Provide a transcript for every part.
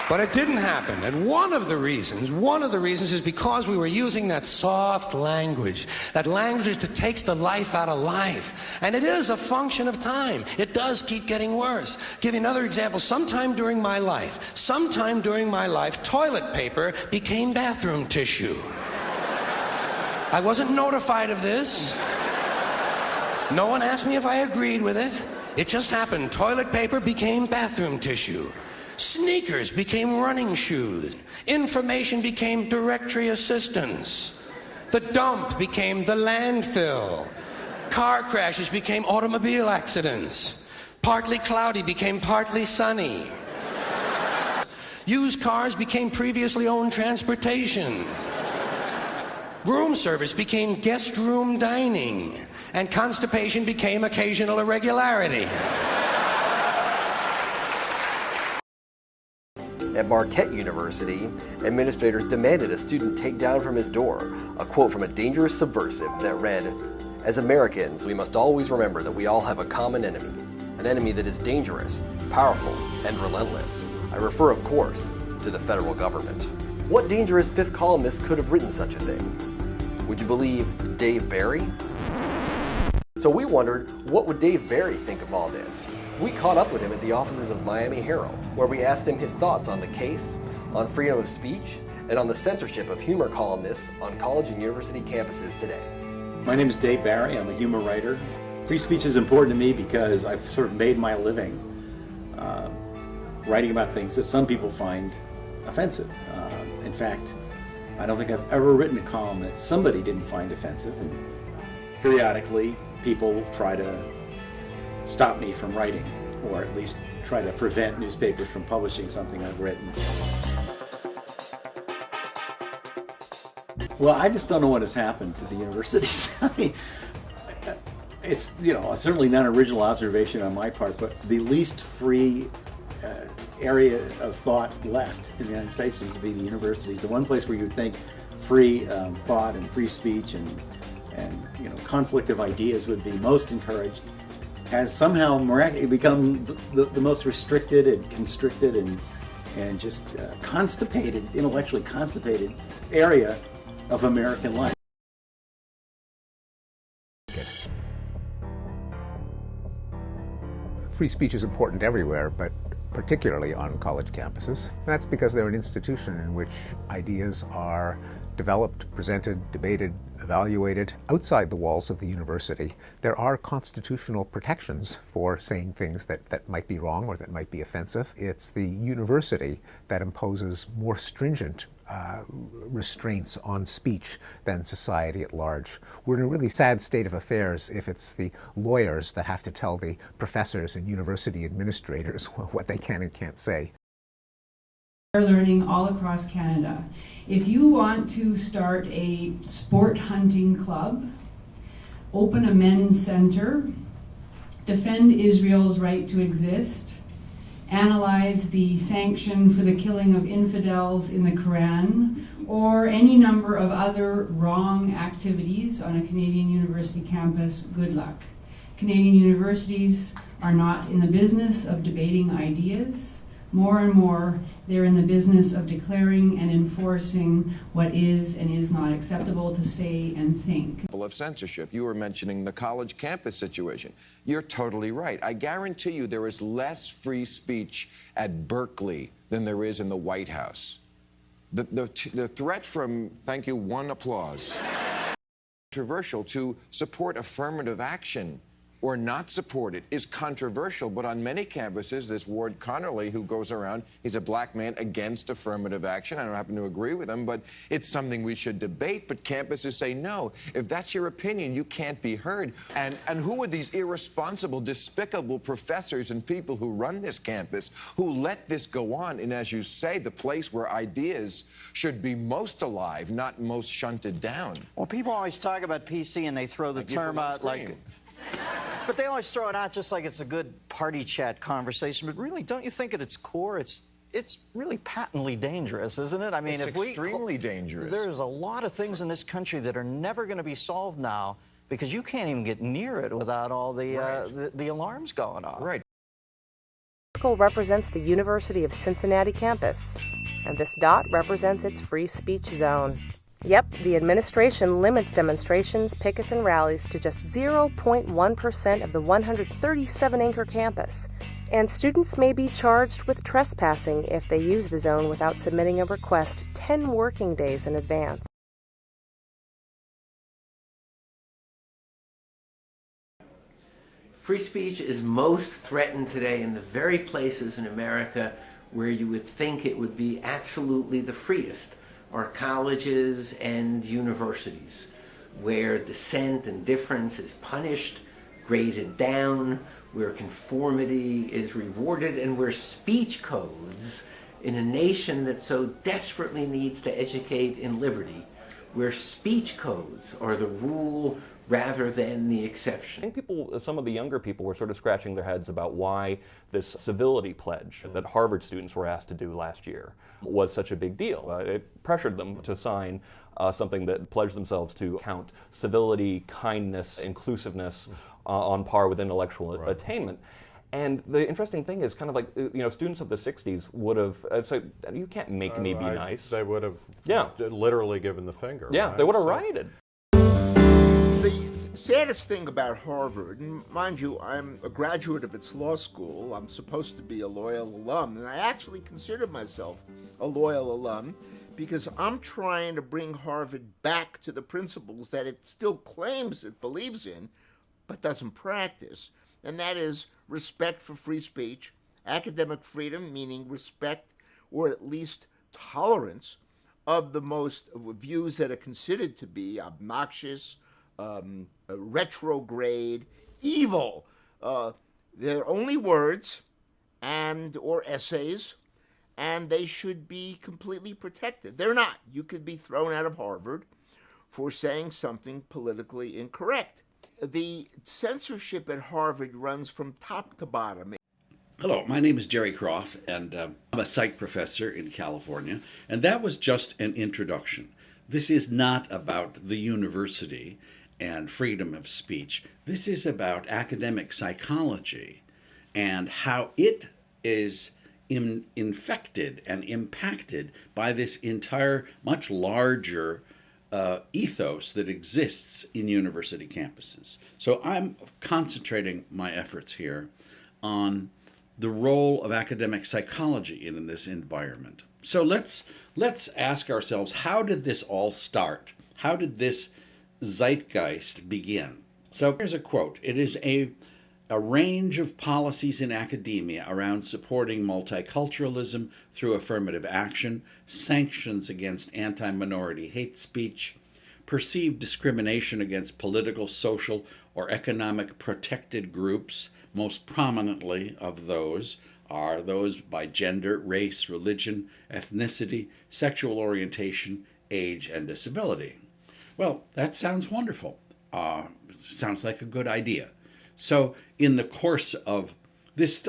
But it didn't happen. And one of the reasons is because we were using that soft language, that language that takes the life out of life. And it is a function of time. It does keep getting worse. Give you another example. Sometime during my life, toilet paper became bathroom tissue. I wasn't notified of this. No one asked me if I agreed with it. It just happened. Toilet paper became bathroom tissue. Sneakers became running shoes. Information became directory assistance. The dump became the landfill. Car crashes became automobile accidents. Partly cloudy became partly sunny. Used cars became previously owned transportation. Room service became guest room dining. And constipation became occasional irregularity. At Marquette University, administrators demanded a student take down from his door a quote from a dangerous subversive that read, "As Americans, we must always remember that we all have a common enemy, an enemy that is dangerous, powerful, and relentless." I refer, of course, to the federal government. What dangerous fifth columnist could have written such a thing? Would you believe Dave Barry? So we wondered, what would Dave Barry think of all this? We caught up with him at the offices of Miami Herald, where we asked him his thoughts on the case, on freedom of speech, and on the censorship of humor columnists on college and university campuses today. My name is Dave Barry. I'm a humor writer. Free speech is important to me because I've sort of made my living writing about things that some people find offensive. In fact, I don't think I've ever written a column that somebody didn't find offensive, and periodically people try to stop me from writing, or at least try to prevent newspapers from publishing something I've written. Well, I just don't know what has happened to the universities. I mean, it's, certainly not an original observation on my part, but the least free area of thought left in the United States seems to be the universities. The one place where you would think free thought and free speech and conflict of ideas would be most encouraged has somehow miraculously become the most restricted and constricted and just constipated, intellectually constipated area of American life. Free speech is important everywhere, but particularly on college campuses. That's because they're an institution in which ideas are developed, presented, debated, evaluated outside the walls of the university. There are constitutional protections for saying things that might be wrong or that might be offensive. It's the university that imposes more stringent restraints on speech than society at large. We're in a really sad state of affairs if it's the lawyers that have to tell the professors and university administrators what they can and can't say. Learning all across Canada. If you want to start a sport hunting club, open a men's center, defend Israel's right to exist, analyze the sanction for the killing of infidels in the Quran, or any number of other wrong activities on a Canadian university campus, good luck. Canadian universities are not in the business of debating ideas. More and more, they're in the business of declaring and enforcing what is and is not acceptable to say and think. Of censorship. You were mentioning the college campus situation. You're totally right. I guarantee you there is less free speech at Berkeley than there is in the White House. The threat from, thank you, one applause, controversial to support affirmative action or not support it is controversial, but on many campuses, there's Ward Connerly who goes around, he's a black man against affirmative action. I don't happen to agree with him, but it's something we should debate. But campuses say, no, if that's your opinion, you can't be heard. And who are these irresponsible, despicable professors and people who run this campus who let this go on? And as you say, the place where ideas should be most alive, not most shunted down. Well, people always talk about PC and they throw the term out like... But they always throw it out just like it's a good party chat conversation. But really, don't you think at its core, it's really patently dangerous, isn't it? I mean, it's extremely dangerous. There's a lot of things in this country that are never going to be solved now because you can't even get near it without all the alarms going off. Right. circle represents the University of Cincinnati campus, and this dot represents its free speech zone. Yep, the administration limits demonstrations, pickets, and rallies to just 0.1% of the 137-acre campus, and students may be charged with trespassing if they use the zone without submitting a request 10 working days in advance. Free speech is most threatened today in the very places in America where you would think it would be absolutely the freest, are colleges and universities, where dissent and difference is punished, graded down, where conformity is rewarded, and where speech codes, in a nation that so desperately needs to educate in liberty, where speech codes are the rule rather than the exception. I think some of the younger people were sort of scratching their heads about why this civility pledge that Harvard students were asked to do last year was such a big deal. It pressured them to sign something that pledged themselves to count civility, kindness, inclusiveness on par with intellectual attainment. And the interesting thing is kind of like, students of the 60s would have said, you can't make me be nice. They would have literally given the finger. Yeah, right? They would have rioted. The saddest thing about Harvard, and mind you, I'm a graduate of its law school, I'm supposed to be a loyal alum, and I actually consider myself a loyal alum because I'm trying to bring Harvard back to the principles that it still claims it believes in, but doesn't practice, and that is respect for free speech, academic freedom, meaning respect or at least tolerance of the most views that are considered to be obnoxious, retrograde, evil. They're only words or essays, and they should be completely protected. They're not. You could be thrown out of Harvard for saying something politically incorrect. The censorship at Harvard runs from top to bottom. Hello, my name is Jerry Kroth, and I'm a psych professor in California, and that was just an introduction. This is not about the university and freedom of speech. This is about academic psychology and how it is infected and impacted by this entire, much larger ethos that exists in university campuses. So I'm concentrating my efforts here on the role of academic psychology in this environment. So let's ask ourselves, how did this all start? How did this zeitgeist begin? So here's a quote. It is a range of policies in academia around supporting multiculturalism through affirmative action, sanctions against anti-minority hate speech, perceived discrimination against political, social, or economic protected groups. Most prominently of those are those by gender, race, religion, ethnicity, sexual orientation, age, and disability. Well, that sounds wonderful. Sounds like a good idea. So in the course of this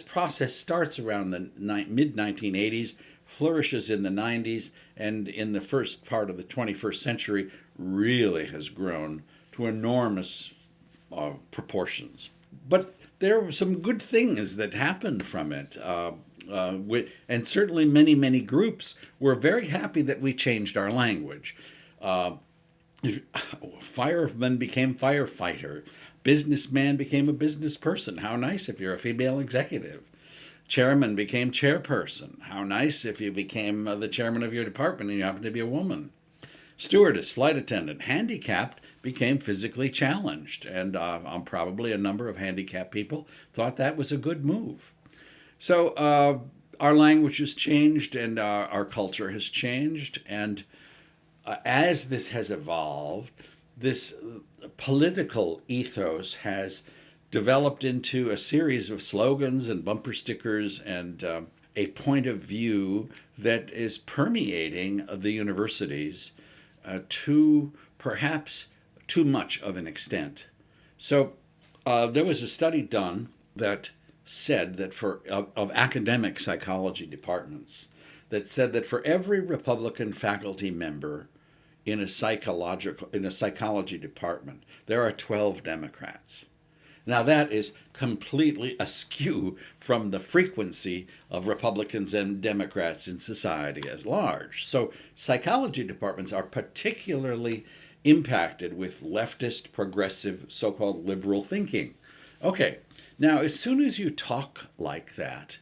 process starts around the mid-1980s, flourishes in the 90s, and in the first part of the 21st century really has grown to enormous proportions. But there were some good things that happened from it. And certainly many groups were very happy that we changed our language. Fireman became firefighter. Businessman became a business person. How nice if you're a female executive. Chairman became chairperson. How nice if you became the chairman of your department and you happen to be a woman. Stewardess, flight attendant, handicapped became physically challenged. And probably a number of handicapped people thought that was a good move. So our language has changed and our culture has changed. And as this has evolved, this political ethos has developed into a series of slogans and bumper stickers and a point of view that is permeating the universities to perhaps too much of an extent. So there was a study done that said that of academic psychology departments that said that for every Republican faculty member in a psychology department, there are 12 Democrats. Now that is completely askew from the frequency of Republicans and Democrats in society as large. So psychology departments are particularly impacted with leftist, progressive, so-called liberal thinking. Okay, now as soon as you talk like that,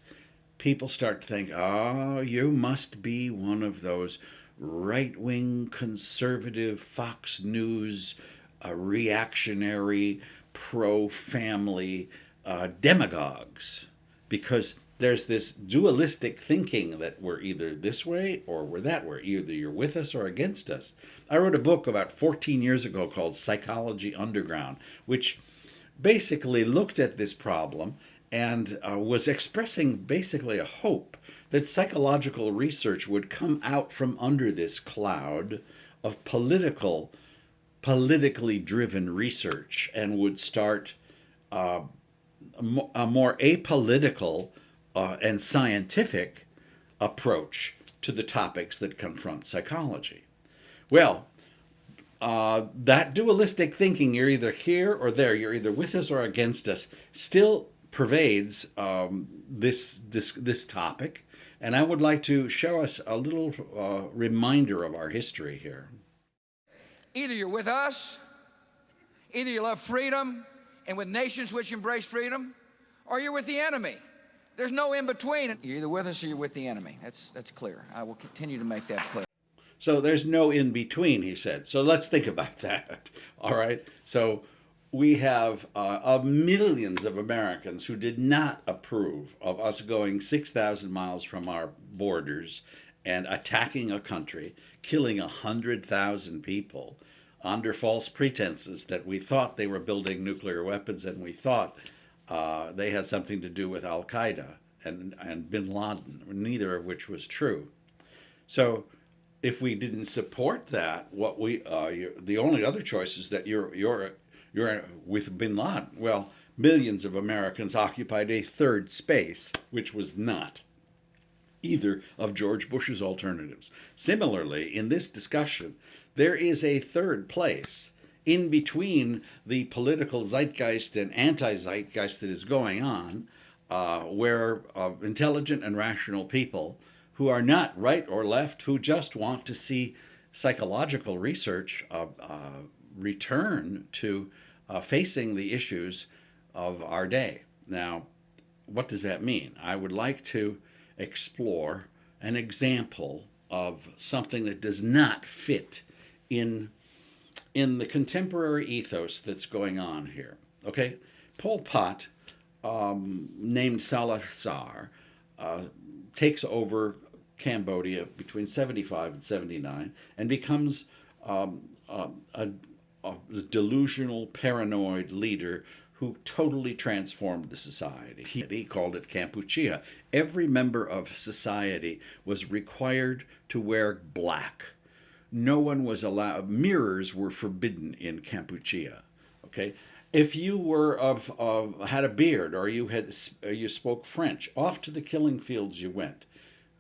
people start to think, oh, you must be one of those right-wing, conservative, Fox News, reactionary, pro-family demagogues, because there's this dualistic thinking that we're either this way or we're that way. Either you're with us or against us. I wrote a book about 14 years ago called Psychology Underground, which basically looked at this problem and was expressing basically a hope that psychological research would come out from under this cloud of politically driven research and would start a more apolitical and scientific approach to the topics that confront psychology. Well, that dualistic thinking, you're either here or there, you're either with us or against us, still pervades this topic. And I would like to show us a little reminder of our history here. Either you're with us, either you love freedom and with nations which embrace freedom, or you're with the enemy. There's no in between. You're either with us or you're with the enemy. That's clear. I will continue to make that clear. So there's no in between, he said. So let's think about that. All right. So we have millions of Americans who did not approve of us going 6,000 miles from our borders and attacking a country, killing 100,000 people under false pretenses that we thought they were building nuclear weapons and we thought they had something to do with Al-Qaeda and bin Laden, neither of which was true. So if we didn't support that, the only other choice is that you're with bin Laden. Well, millions of Americans occupied a third space, which was not either of George Bush's alternatives. Similarly, in this discussion, there is a third place in between the political zeitgeist and anti-zeitgeist that is going on, where intelligent and rational people who are not right or left, who just want to see psychological research return to facing the issues of our day. Now, what does that mean? I would like to explore an example of something that does not fit in the contemporary ethos that's going on here. Okay, Pol Pot, named Salazar, takes over Cambodia between 75 and 79 and becomes a delusional, paranoid leader who totally transformed the society. He called it Kampuchea. Every member of society was required to wear black. No one was allowed, mirrors were forbidden in Kampuchea. Okay? If you were had a beard or you spoke French, off to the killing fields you went.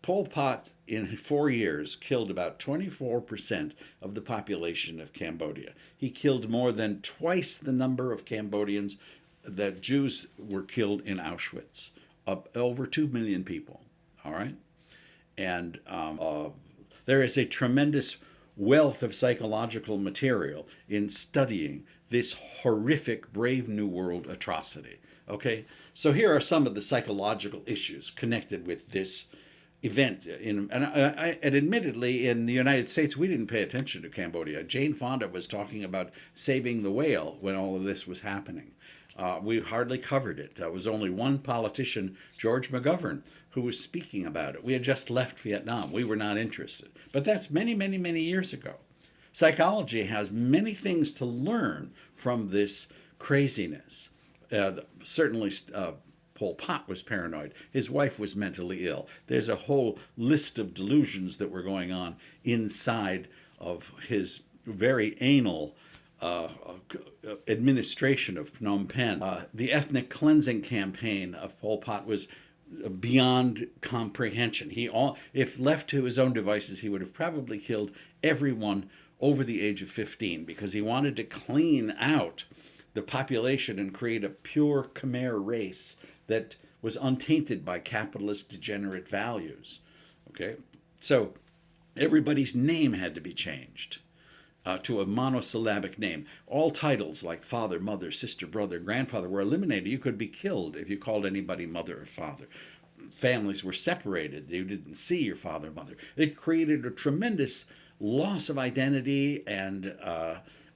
Pol Pot, in 4 years, killed about 24% of the population of Cambodia. He killed more than twice the number of Cambodians that Jews were killed in Auschwitz, over 2 million people, all right? And there is a tremendous wealth of psychological material in studying this horrific Brave New World atrocity, okay? So here are some of the psychological issues connected with this event. And admittedly, in the United States, we didn't pay attention to Cambodia. Jane Fonda was talking about saving the whale when all of this was happening. We hardly covered it. There was only one politician, George McGovern, who was speaking about it. We had just left Vietnam. We were not interested. But that's many, many, many years ago. Psychology has many things to learn from this craziness. Certainly, Pol Pot was paranoid. His wife was mentally ill. There's a whole list of delusions that were going on inside of his very anal administration of Phnom Penh. The ethnic cleansing campaign of Pol Pot was beyond comprehension. If left to his own devices, he would have probably killed everyone over the age of 15 because he wanted to clean out the population and create a pure Khmer race that was untainted by capitalist degenerate values. Okay? So everybody's name had to be changed to a monosyllabic name. All titles like father, mother, sister, brother, grandfather were eliminated. You could be killed if you called anybody mother or father. Families were separated. You didn't see your father or mother. It created a tremendous loss of identity and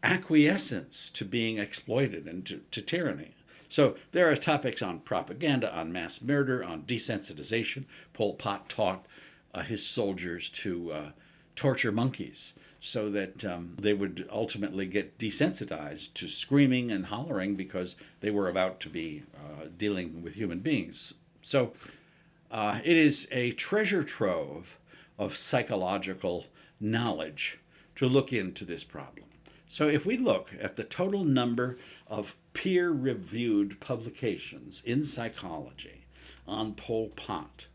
acquiescence to being exploited and to tyranny. So there are topics on propaganda, on mass murder, on desensitization. Pol Pot taught his soldiers to torture monkeys so that they would ultimately get desensitized to screaming and hollering because they were about to be dealing with human beings. So it is a treasure trove of psychological knowledge to look into this problem. So if we look at the total number of peer-reviewed publications in psychology on Pol Pot,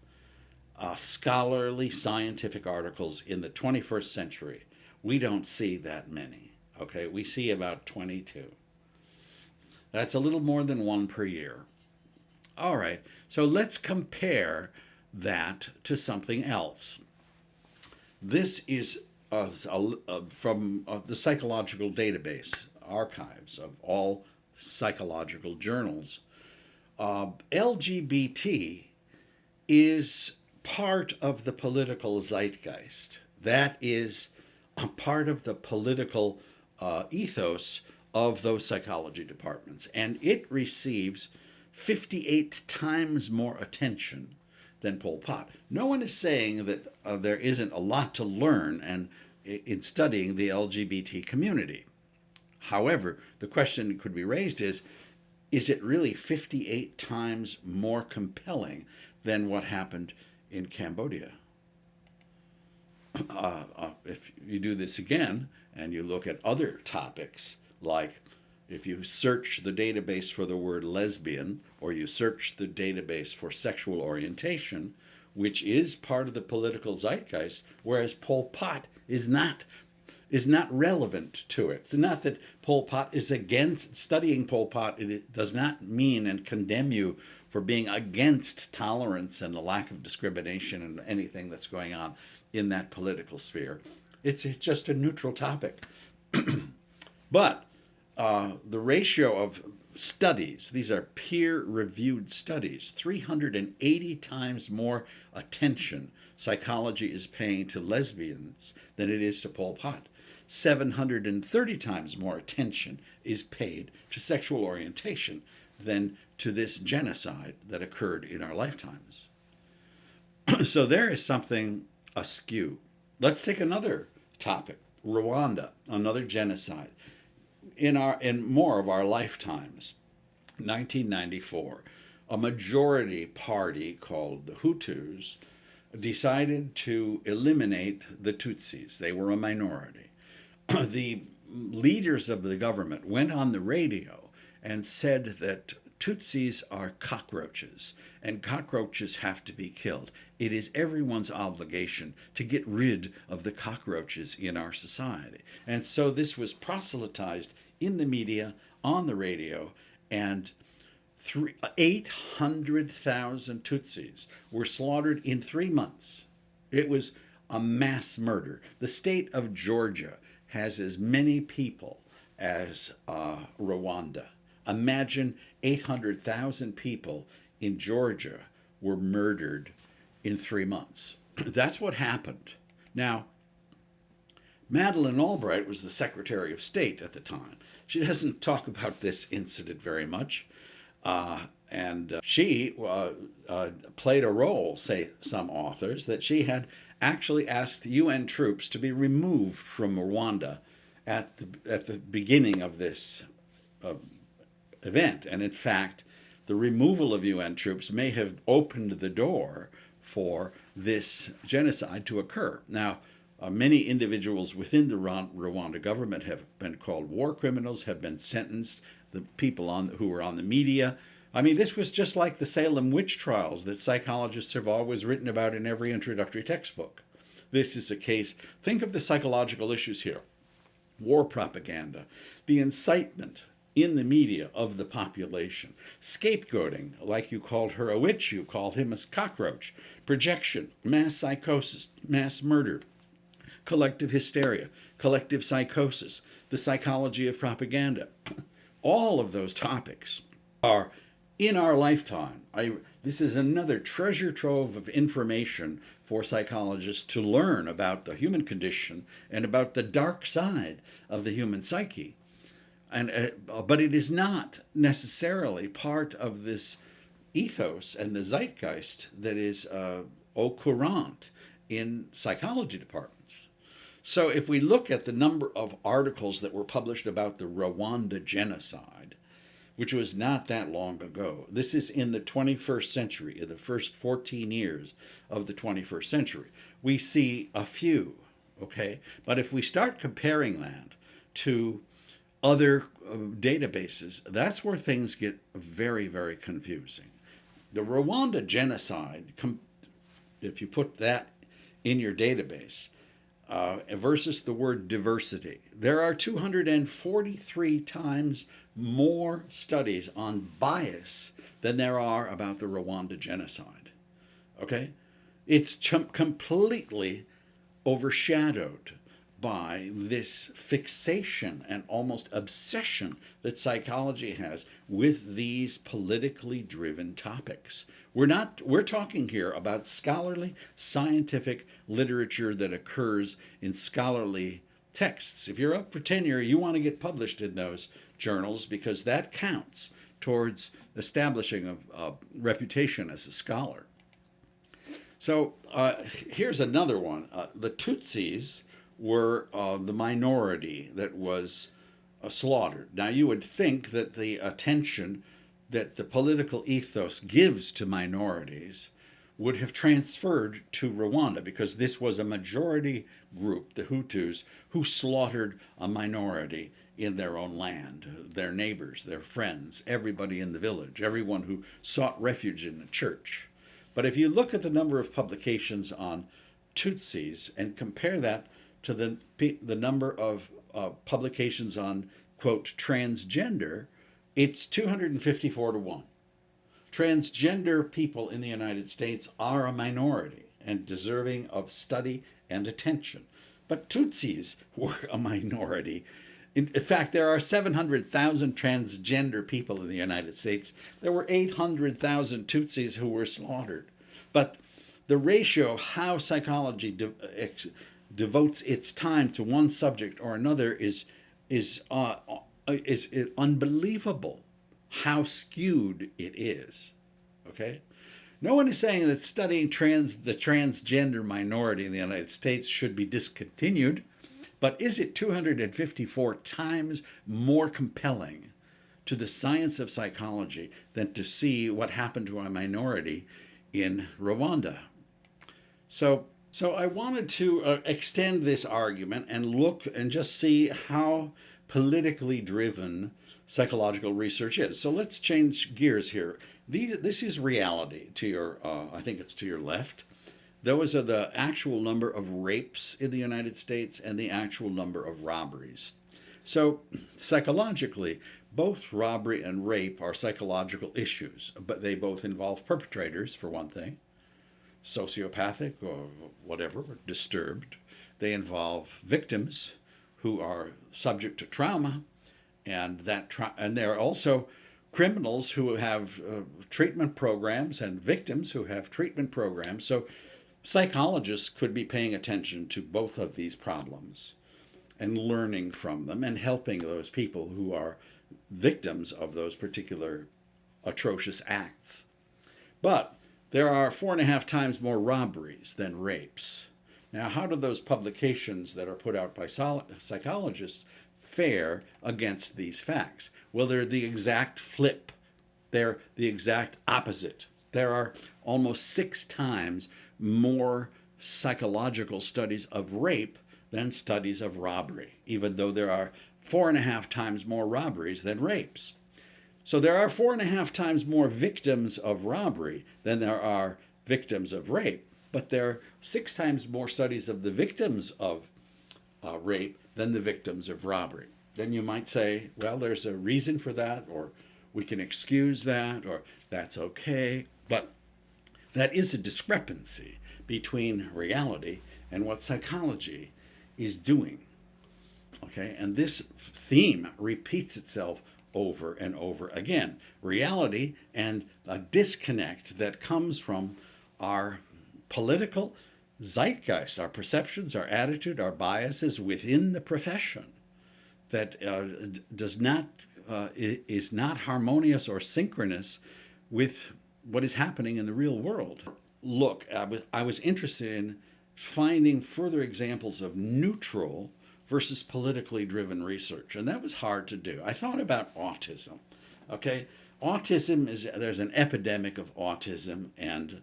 scholarly scientific articles in the 21st century, we don't see that many. Okay, we see about 22. That's a little more than one per year. All right, so let's compare that to something else. This is from the psychological database archives of all psychological journals. LGBT is part of the political zeitgeist. That is a part of the political ethos of those psychology departments. And it receives 58 times more attention than Pol Pot. No one is saying that there isn't a lot to learn in studying the LGBT community. However, the question that could be raised is it really 58 times more compelling than what happened in Cambodia? If you do this again and you look at other topics, like if you search the database for the word lesbian, or you search the database for sexual orientation, which is part of the political zeitgeist, whereas Pol Pot is not relevant to it. It's not that Pol Pot is against studying Pol Pot. It does not mean and condemn you for being against tolerance and the lack of discrimination and anything that's going on in that political sphere. It's just a neutral topic. But the ratio of studies, these are peer-reviewed studies, 380 times more attention psychology is paying to lesbians than it is to Pol Pot. 730 times more attention is paid to sexual orientation than to this genocide that occurred in our lifetimes. So there is something askew. Let's take another topic, Rwanda, another genocide. In more of our lifetimes, 1994, a majority party called the Hutus decided to eliminate the Tutsis. They were a minority. The leaders of the government went on the radio and said that Tutsis are cockroaches, and cockroaches have to be killed. It is everyone's obligation to get rid of the cockroaches in our society. And so this was proselytized in the media, on the radio, and 800,000 Tutsis were slaughtered in 3 months. It was a mass murder. The state of Georgia has as many people as Rwanda. Imagine 800,000 people in Georgia were murdered in 3 months. That's what happened. Now, Madeleine Albright was the Secretary of State at the time. She doesn't talk about this incident very much. And she played a role, say some authors, that she had actually asked UN troops to be removed from Rwanda at the beginning of this event. And in fact, the removal of UN troops may have opened the door for this genocide to occur. Now, many individuals within the Rwanda government have been called war criminals, have been sentenced. The people who were on the media. I mean, this was just like the Salem witch trials that psychologists have always written about in every introductory textbook. This is a case. Think of the psychological issues here. War propaganda, the incitement in the media of the population. Scapegoating, like you called her a witch, you called him a cockroach. Projection, mass psychosis, mass murder, collective hysteria, collective psychosis, the psychology of propaganda. All of those topics are in our lifetime. This is another treasure trove of information for psychologists to learn about the human condition and about the dark side of the human psyche. But it is not necessarily part of this ethos and the zeitgeist that is au courant in psychology departments. So if we look at the number of articles that were published about the Rwanda genocide, which was not that long ago, this is in the 21st century, in the first 14 years of the 21st century, we see a few, okay? But if we start comparing that to other databases, that's where things get very, very confusing. The Rwanda genocide, if you put that in your database, versus the word diversity, there are 243 times more studies on bias than there are about the Rwanda genocide. Okay? It's completely overshadowed by this fixation and almost obsession that psychology has with these politically driven topics. We're talking here about scholarly scientific literature that occurs in scholarly texts. If you're up for tenure, you want to get published in those journals because that counts towards establishing a reputation as a scholar. So here's another one. The Tutsis were the minority that was slaughtered. Now, you would think that the attention that the political ethos gives to minorities would have transferred to Rwanda, because this was a majority group, the Hutus, who slaughtered a minority in their own land, their neighbors, their friends, everybody in the village, everyone who sought refuge in the church. But if you look at the number of publications on Tutsis and compare that to the number of publications on, quote, transgender, it's 254 to 1. Transgender people in the United States are a minority and deserving of study and attention. But Tutsis were a minority. In fact, there are 700,000 transgender people in the United States. There were 800,000 Tutsis who were slaughtered. But the ratio of how psychology devotes its time to one subject or another is unbelievable how skewed it is. Okay? No one is saying that studying the transgender minority in the United States should be discontinued, but is it 254 times more compelling to the science of psychology than to see what happened to a minority in Rwanda? So I wanted to extend this argument and look and just see how politically driven psychological research is. So let's change gears here. This is reality to your, I think it's to your left. Those are the actual number of rapes in the United States and the actual number of robberies. So psychologically, both robbery and rape are psychological issues, but they both involve perpetrators, for one thing, sociopathic or whatever, disturbed. They involve victims who are subject to trauma, and there are also criminals who have treatment programs and victims who have treatment programs. So psychologists could be paying attention to both of these problems and learning from them and helping those people who are victims of those particular atrocious acts. But there are 4.5 times more robberies than rapes. Now, how do those publications that are put out by psychologists fare against these facts? Well, they're the exact flip. They're the exact opposite. There are almost 6 times more psychological studies of rape than studies of robbery, even though there are 4.5 times more robberies than rapes. So there are 4.5 times more victims of robbery than there are victims of rape, but there are 6 times more studies of the victims of rape than the victims of robbery. then you might say, well, there's a reason for that, or we can excuse that, or that's okay. But that is a discrepancy between reality and what psychology is doing. Okay, and this theme repeats itself over and over again. Reality and a disconnect that comes from our political zeitgeist, our perceptions, our attitude, our biases within the profession that is not harmonious or synchronous with what is happening in the real world. Look, I was interested in finding further examples of neutral versus politically driven research, and that was hard to do. I thought about autism. Okay, there's an epidemic of autism, and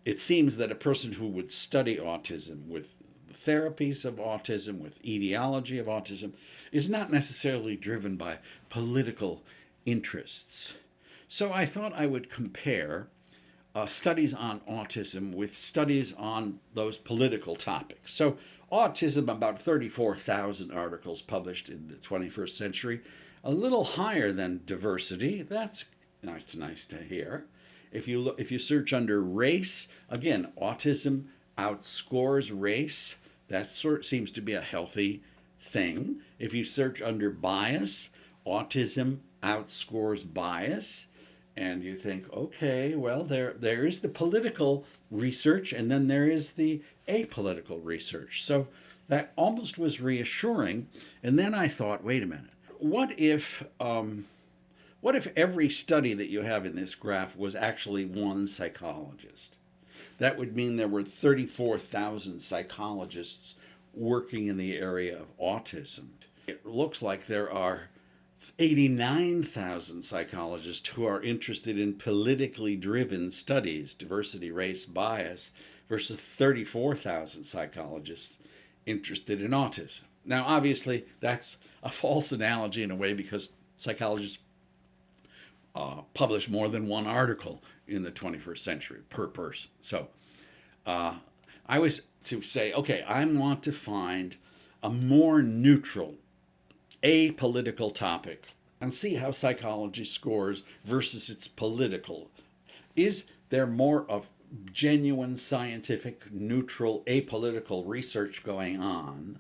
it seems that a person who would study autism with therapies of autism, with etiology of autism, is not necessarily driven by political interests. So I thought I would compare studies on autism with studies on those political topics. So autism, about 34,000 articles published in the 21st century, a little higher than diversity. That's nice to hear. If you search under race, again, autism outscores race. That seems to be a healthy thing. If you search under bias, autism outscores bias. And you think, okay, well, there is the political research, and then there is the apolitical research. So that almost was reassuring. And then I thought, wait a minute, what if every study that you have in this graph was actually one psychologist? That would mean there were 34,000 psychologists working in the area of autism. It looks like there are 89,000 psychologists who are interested in politically driven studies, diversity, race, bias, versus 34,000 psychologists interested in autism. Now, obviously, that's a false analogy in a way, because psychologists publish more than one article in the 21st century per person. So I was to say, okay, I want to find a more neutral, apolitical topic and see how psychology scores versus its political. Is there more of genuine scientific, neutral, apolitical research going on,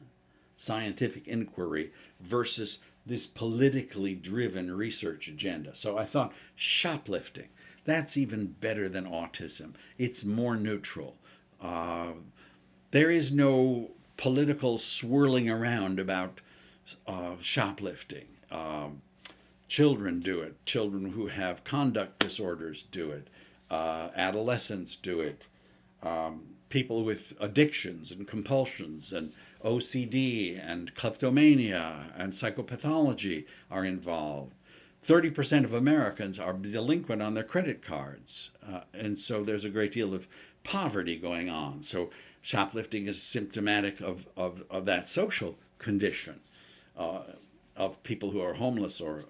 scientific inquiry, versus this politically driven research agenda? So I thought shoplifting, that's even better than autism. It's more neutral. There is no political swirling around about shoplifting. Children do it. Children who have conduct disorders do it. Adolescents do it. People with addictions and compulsions and OCD and kleptomania and psychopathology are involved. 30% of Americans are delinquent on their credit cards. And so there's a great deal of poverty going on. So shoplifting is symptomatic of that social condition of people who are homeless or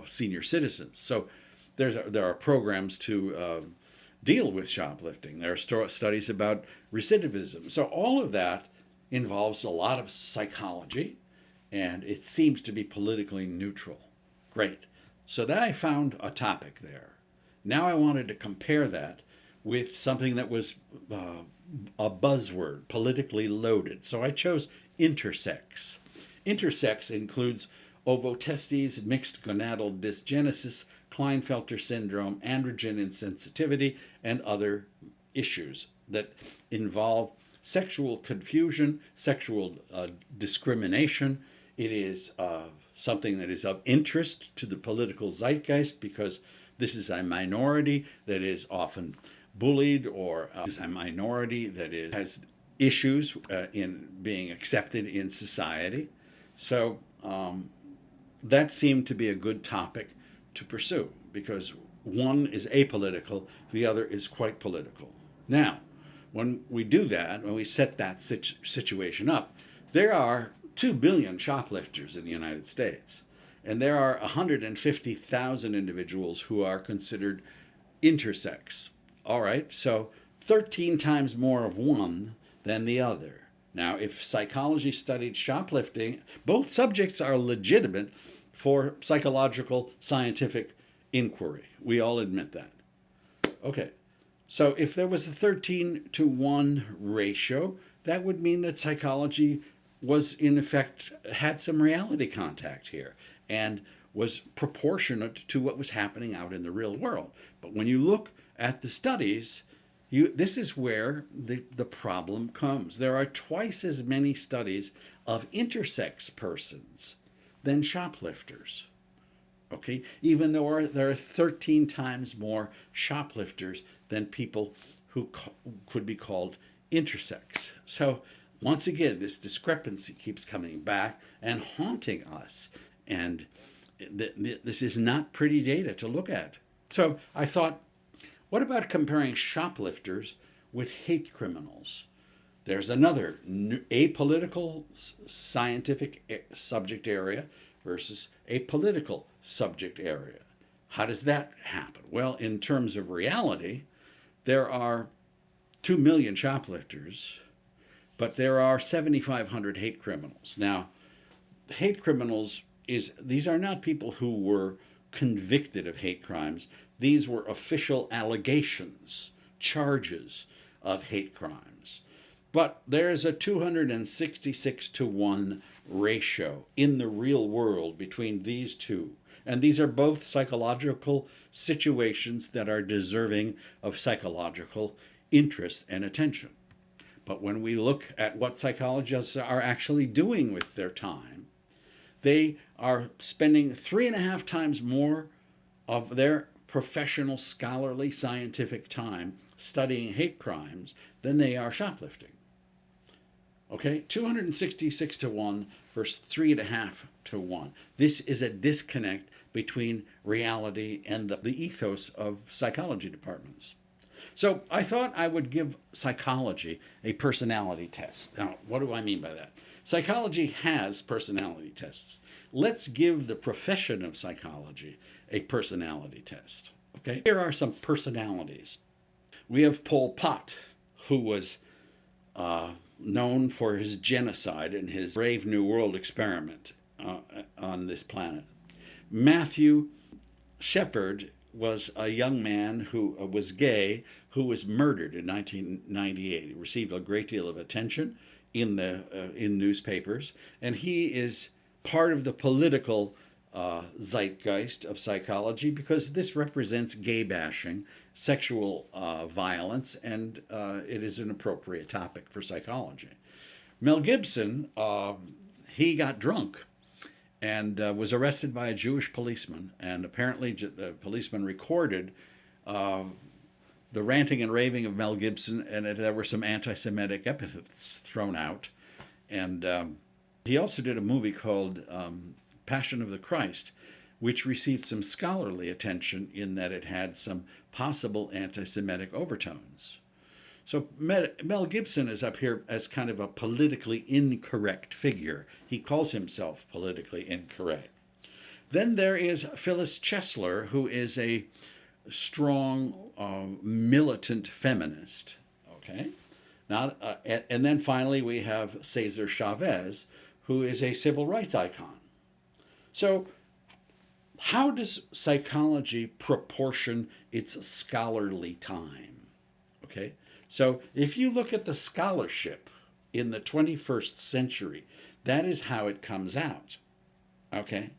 senior citizens. So there are programs to deal with shoplifting. There are studies about recidivism. So all of that involves a lot of psychology, and it seems to be politically neutral. Great. So then I found a topic there. Now I wanted to compare that with something that was a buzzword, politically loaded. So I chose intersex. Intersex includes ovotestes, mixed gonadal dysgenesis, Klinefelter syndrome, androgen insensitivity, and other issues that involve sexual confusion, sexual discrimination. It is something that is of interest to the political zeitgeist, because this is a minority that is often bullied, or is a minority that has issues in being accepted in society. So that seemed to be a good topic to pursue, because one is apolitical, the other is quite political. Now, when we do that, when we set that situation up, there are 2 billion shoplifters in the United States, and there are 150,000 individuals who are considered intersex. All right, so 13 times more of one than the other. Now, if psychology studied shoplifting, both subjects are legitimate for psychological scientific inquiry. We all admit that. Okay, so if there was a 13-to-1 ratio, that would mean that psychology was, in effect, had some reality contact here and was proportionate to what was happening out in the real world. But when you look at the studies, this is where the problem comes. There are twice as many studies of intersex persons than shoplifters. Okay, even though there are 13 times more shoplifters than people who could be called intersex. So once again, this discrepancy keeps coming back and haunting us. And this is not pretty data to look at. So I thought, what about comparing shoplifters with hate criminals? There's another apolitical scientific subject area versus a political subject area. How does that happen? Well, in terms of reality, there are 2 million shoplifters, but there are 7,500 hate criminals. Now, hate criminals these are not people who were convicted of hate crimes. These were official allegations, charges of hate crimes. But there is a 266-to-1 ratio in the real world between these two. And these are both psychological situations that are deserving of psychological interest and attention. But when we look at what psychologists are actually doing with their time, they are spending 3.5 times more of their professional, scholarly, scientific time studying hate crimes than they are shoplifting. Okay, 266-to-1 versus 3.5-to-1. This is a disconnect between reality and the ethos of psychology departments. So I thought I would give psychology a personality test. Now, what do I mean by that? Psychology has personality tests. Let's give the profession of psychology a personality test. Okay, here are some personalities. We have Pol Pot, who was known for his genocide and his Brave New World experiment on this planet. Matthew Shepard was a young man who was gay, who was murdered in 1998. He received a great deal of attention in newspapers, and he is part of the political zeitgeist of psychology because this represents gay bashing, sexual violence, and it is an appropriate topic for psychology. Mel Gibson, he got drunk and was arrested by a Jewish policeman, and apparently the policeman recorded the ranting and raving of Mel Gibson, and there were some anti-Semitic epithets thrown out. And he also did a movie called Passion of the Christ, which received some scholarly attention in that it had some possible anti-Semitic overtones. So Mel Gibson is up here as kind of a politically incorrect figure. He calls himself politically incorrect. Then there is Phyllis Chesler, who is a strong, militant feminist. Okay, and then finally we have Cesar Chavez, who is a civil rights icon. So how does psychology proportion its scholarly time? Okay, so if you look at the scholarship in the 21st century, that is how it comes out. Okay,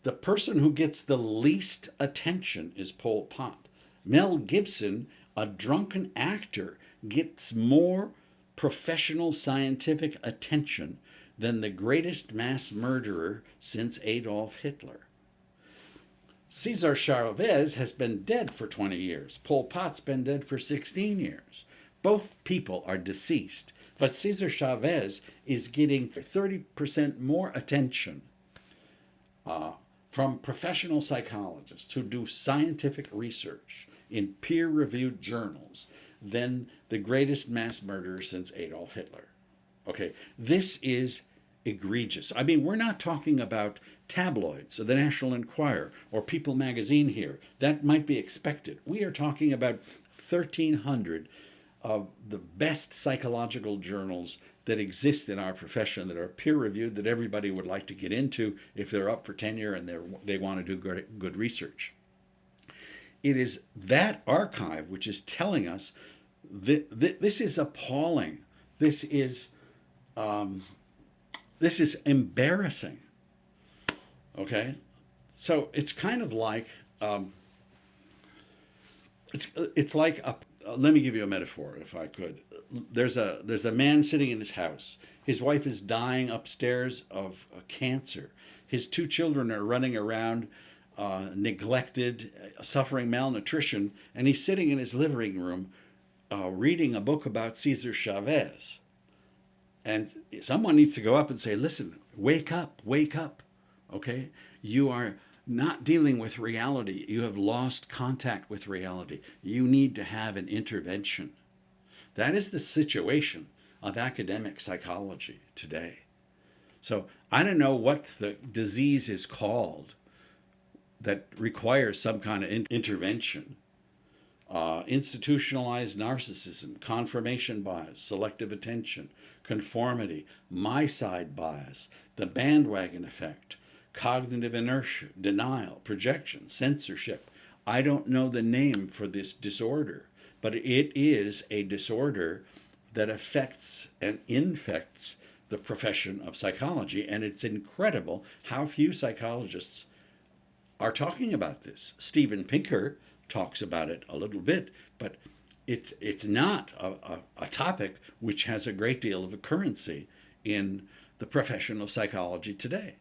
the person who gets the least attention is Pol Pot. Mel Gibson, a drunken actor, gets more professional scientific attention than the greatest mass murderer since Adolf Hitler. Cesar Chavez has been dead for 20 years. Pol Pot's been dead for 16 years. Both people are deceased, but Cesar Chavez is getting 30% more attention from professional psychologists who do scientific research in peer-reviewed journals than the greatest mass murderer since Adolf Hitler. Okay, this is egregious. I mean, we're not talking about tabloids or the National Enquirer or People magazine here. That might be expected. We are talking about 1,300 of the best psychological journals that exist in our profession, that are peer-reviewed, that everybody would like to get into if they're up for tenure and they want to do good research. It is that archive which is telling us that this is appalling. This is embarrassing. Okay, so it's kind of like it's like let me give you a metaphor, if I could. There's a man sitting in his house. His wife is dying upstairs of cancer. His 2 children are running around, neglected, suffering malnutrition, and he's sitting in his living room reading a book about Cesar Chavez. And someone needs to go up and say, listen, wake up, okay? You are not dealing with reality. You have lost contact with reality. You need to have an intervention. That is the situation of academic psychology today. So I don't know what the disease is called that requires some kind of intervention. Institutionalized narcissism, confirmation bias, selective attention, conformity, my side bias, the bandwagon effect, cognitive inertia, denial, projection, censorship. I don't know the name for this disorder, but it is a disorder that affects and infects the profession of psychology, and it's incredible how few psychologists are talking about this. Steven Pinker talks about it a little bit, but it's not a topic which has a great deal of occurrency in the profession of psychology today.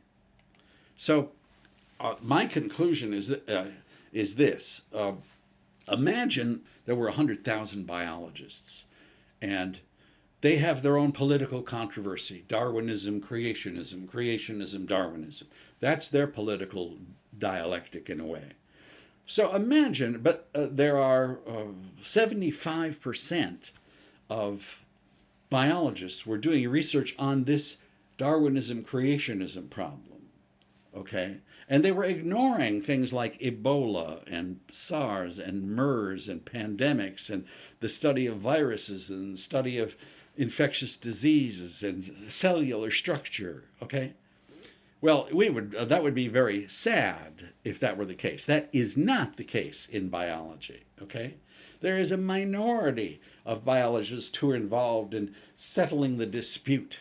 So my conclusion is this. Imagine there were 100,000 biologists, and they have their own political controversy. Darwinism, creationism, Darwinism. That's their political dialectic in a way. So imagine, but there are 75% of biologists were doing research on this Darwinism, creationism problem, okay? And they were ignoring things like Ebola and SARS and MERS and pandemics and the study of viruses and the study of infectious diseases and cellular structure, okay? Well, that would be very sad if that were the case. That is not the case in biology, okay? There is a minority of biologists who are involved in settling the dispute.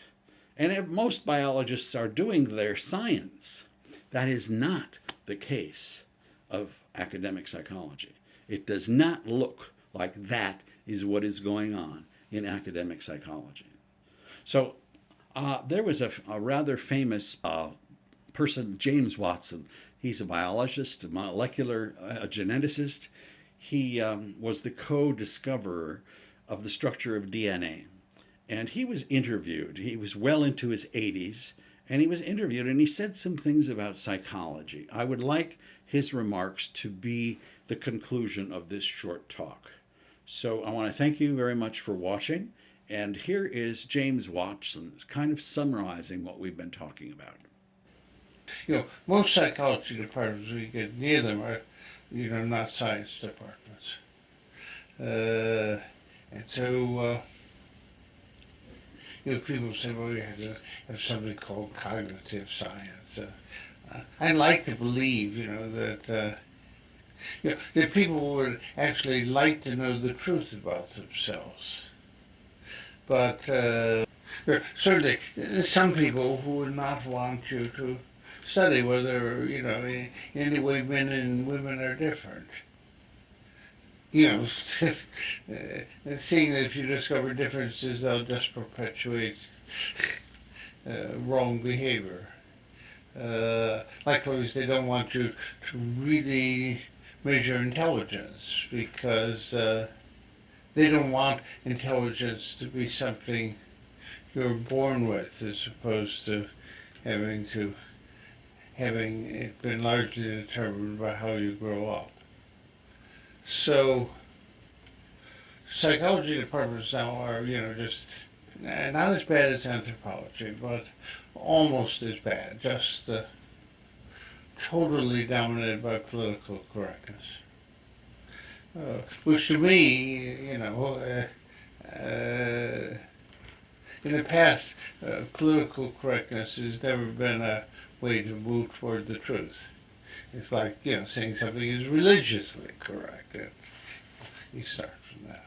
And if most biologists are doing their science, that is not the case of academic psychology. It does not look like that is what is going on in academic psychology. So there was a rather famous person, James Watson. He's a biologist, a molecular geneticist. He was the co-discoverer of the structure of DNA. And he was interviewed. He was well into his 80s, and he was interviewed, and he said some things about psychology. I would like his remarks to be the conclusion of this short talk. So I want to thank you very much for watching. And here is James Watson kind of summarizing what we've been talking about. You know, most psychology departments, we get near them, are, you know, not science departments. And so, you know, people say, well, we have to have something called cognitive science. I'd like to believe, you know, that, you know, that people would actually like to know the truth about themselves. But certainly, some people who would not want you to study whether, you know, in any way men and women are different. You know, seeing that if you discover differences, they'll just perpetuate wrong behavior. Likewise, they don't want you to really measure intelligence because they don't want intelligence to be something you're born with, as opposed to having it been largely determined by how you grow up. So psychology departments now are, you know, just not as bad as anthropology, but almost as bad, just totally dominated by political correctness. Which to me, you know, in the past, political correctness has never been a way to move toward the truth. It's like, saying something is religiously correct. You start from that.